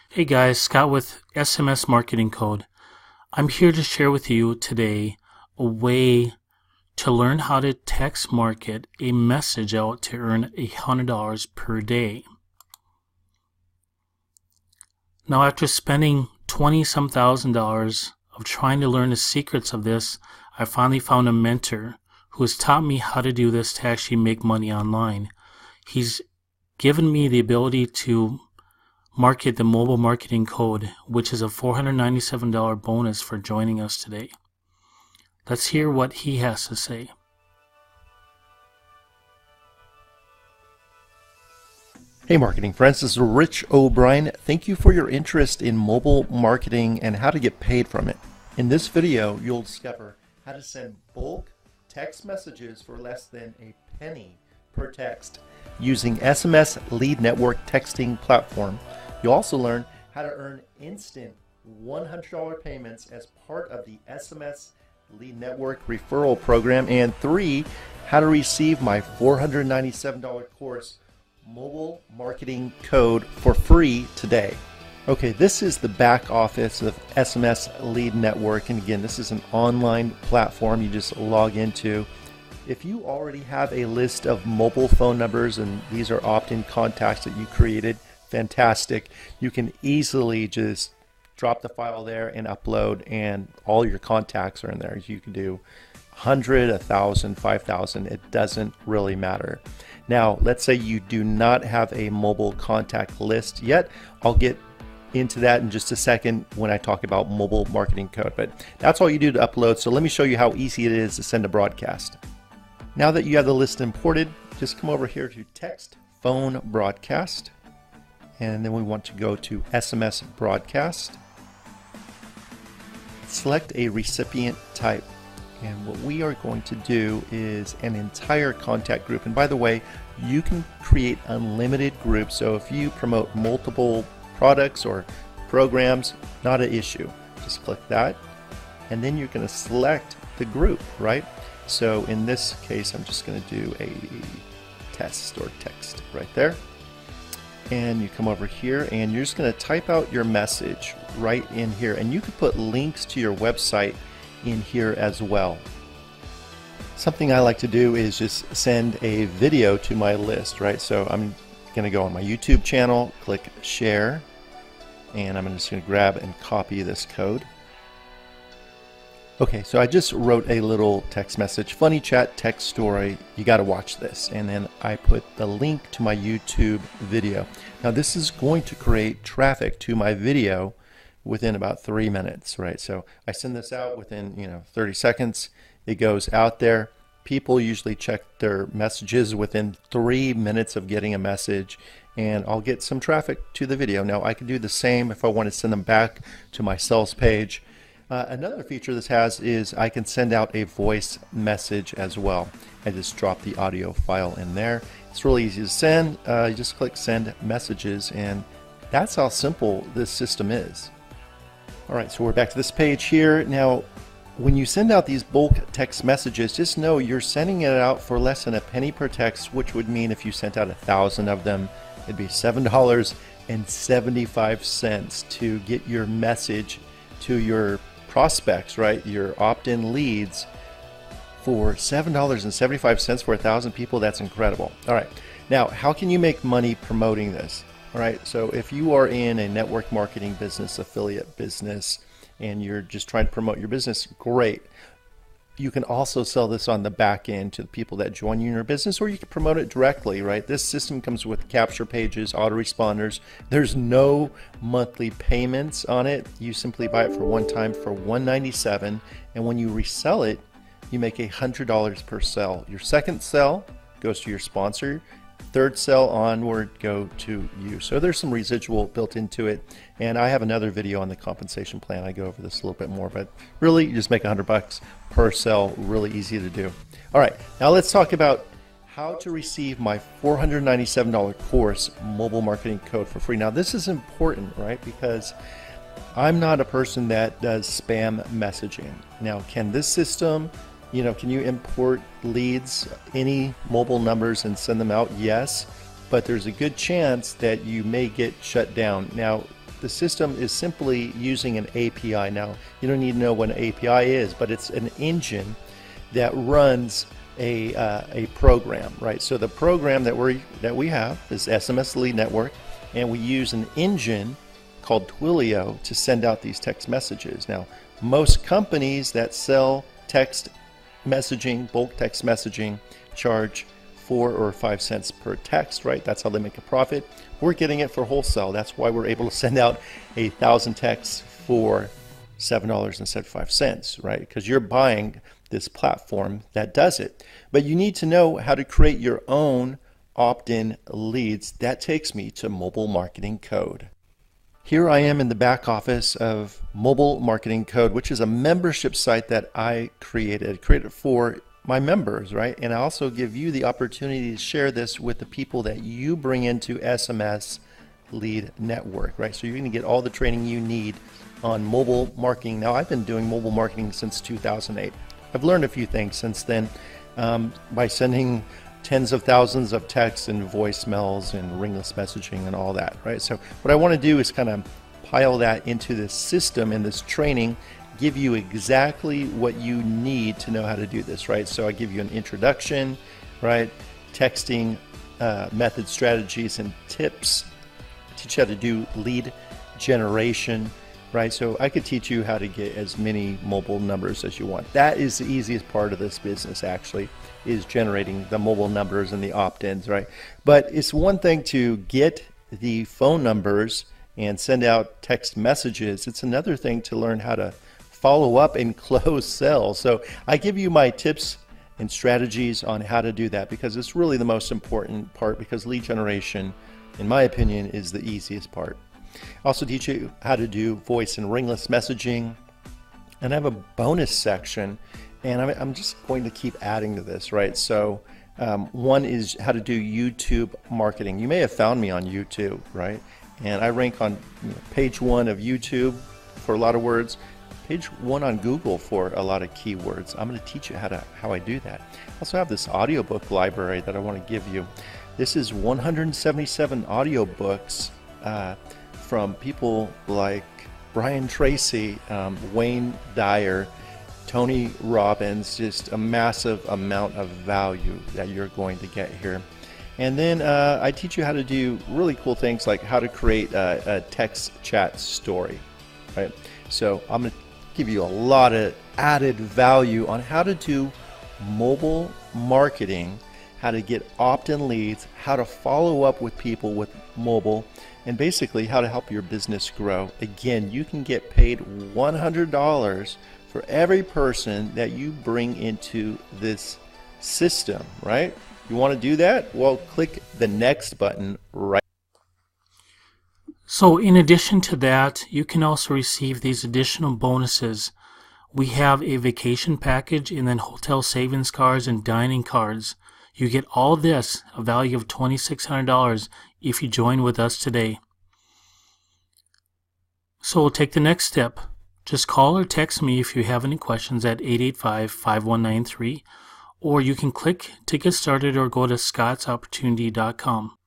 Hey guys, Scott with SMS Marketing Code. I'm here to share with you today a way to learn how to text market a message out to earn $100 per day. Now, after spending 20-some thousand dollars of trying to learn the secrets of this, I finally found a mentor who has taught me how to do this to actually make money online. He's given me the ability to market the mobile marketing code, which is a $497 bonus for joining us today. Let's hear what he has to say. Hey marketing friends, this is Rich O'Brien. Thank you for your interest in mobile marketing and how to get paid from it. In this video, you'll discover how to send bulk text messages for less than a penny per text using SMS Lead Network texting platform. You'll also learn how to earn instant $100 payments as part of the SMS Lead Network referral program. And 3, how to receive my $497 course, Mobile Marketing Code, for free today. Okay, this is the back office of SMS Lead Network. And again, this is an online platform you just log into. If you already have a list of mobile phone numbers and these are opt-in contacts that you created, fantastic. You can easily just drop the file there and upload, and all your contacts are in there. You can do 100, 1,000, 5,000. It doesn't really matter. Now, let's say you do not have a mobile contact list yet. I'll get into that in just a second when I talk about mobile marketing code, but that's all you do to upload. So let me show you how easy it is to send a broadcast. Now that you have the list imported, just come over here to text phone broadcast. And then we want to go to SMS broadcast. Select a recipient type. And what we are going to do is an entire contact group. And by the way, you can create unlimited groups. So if you promote multiple products or programs, not an issue. Just click that. And then you're going to select the group, right? So in this case, I'm just going to do a test or text right there. And you come over here and you're just going to type out your message right in here, and you can put links to your website in here as well. Something I like to do is just send a video to my list, right? So I'm going to go on my YouTube channel, click share, and I'm just going to grab and copy this code. Okay, so I just wrote a little text message, funny chat text story, you got to watch this. And then I put the link to my YouTube video. Now this is going to create traffic to my video within about 3 minutes, right? So I send this out within 30 seconds. It goes out there. People usually check their messages within 3 minutes of getting a message, and I'll get some traffic to the video. Now I can do the same if I want to send them back to my sales page. Another feature this has is I can send out a voice message as well. I just drop the audio file in there. It's really easy to send. You just click send messages, and that's how simple this system is. All right, so we're back to this page here. Now, when you send out these bulk text messages, just know you're sending it out for less than a penny per text, which would mean if you sent out 1,000 of them, it'd be $7.75 to get your message to your prospects, right? Your opt-in leads for $7.75 for 1,000 people. That's incredible. All right. Now, how can you make money promoting this? All right. So if you are in a network marketing business, affiliate business, and you're just trying to promote your business, great. You can also sell this on the back end to the people that join you in your business, or you can promote it directly, right? This system comes with capture pages, autoresponders. There's no monthly payments on it. You simply buy it for one time for $197, and when you resell it, you make $100 per sell. Your second sell goes to your sponsor. Third sell onward go to you. So there's some residual built into it, and I have another video on the compensation plan. I go over this a little bit more, but really you just make $100 per sell. Really easy to do. All right, now let's talk about how to receive my $497 course, Mobile Marketing Code, for free. Now this is important, right? Because I'm not a person that does spam messaging. Now, can this system can you import leads, any mobile numbers, and send them out? Yes, but there's a good chance that you may get shut down. Now, The system is simply using an API. Now, you don't need to know what an API is, but it's an engine that runs a program, right? So the program that we have is SMS Lead Network, and we use an engine called Twilio to send out these text messages. Now, most companies that sell text messaging, bulk text messaging, charge 4 or 5 cents per text, right? That's how they make a profit. We're getting it for wholesale. That's why we're able to send out 1,000 texts for $7.75, right? Because you're buying this platform that does it. But you need to know how to create your own opt-in leads. That takes me to Mobile Marketing Code. Here I am in the back office of Mobile Marketing Code, which is a membership site that I created for my members, right? And I also give you the opportunity to share this with the people that you bring into SMS Lead Network, right? So you're going to get all the training you need on mobile marketing. Now, I've been doing mobile marketing since 2008. I've learned a few things since then by sending tens of thousands of texts and voicemails and ringless messaging and all that, right? So what I want to do is kind of pile that into this system and this training, give you exactly what you need to know how to do this, right? So I give you an introduction, right? Texting method, strategies, and tips. Teach you how to do lead generation, right? So I could teach you how to get as many mobile numbers as you want. That is the easiest part of this business, actually, is generating the mobile numbers and the opt-ins, right? But it's one thing to get the phone numbers and send out text messages. It's another thing to learn how to follow up and close sales. So I give you my tips and strategies on how to do that, because it's really the most important part, because lead generation, in my opinion, is the easiest part. I also teach you how to do voice and ringless messaging, and I have a bonus section, and I'm just going to keep adding to this, right? So one is how to do YouTube marketing. You may have found me on YouTube, right? And I rank on page 1 of YouTube for a lot of words, page 1 on Google for a lot of keywords. I'm going to teach you how I do that. I also have this audiobook library that I want to give you. This is 177 audiobooks from people like Brian Tracy, Wayne Dyer, Tony Robbins. Just a massive amount of value that you're going to get here. And then I teach you how to do really cool things like how to create a text chat story, right? So I'm going to give you a lot of added value on how to do mobile marketing, how to get opt-in leads, how to follow up with people with mobile, and basically how to help your business grow. Again, you can get paid $100 for every person that you bring into this system, right? You want to do that? Well, click the next button right. So in addition to that, you can also receive these additional bonuses. We have a vacation package and then hotel savings cards and dining cards. You get all this, a value of $2,600 if you join with us today. So we'll take the next step. Just call or text me if you have any questions at 885-5193, or you can click to get started or go to scottsopportunity.com.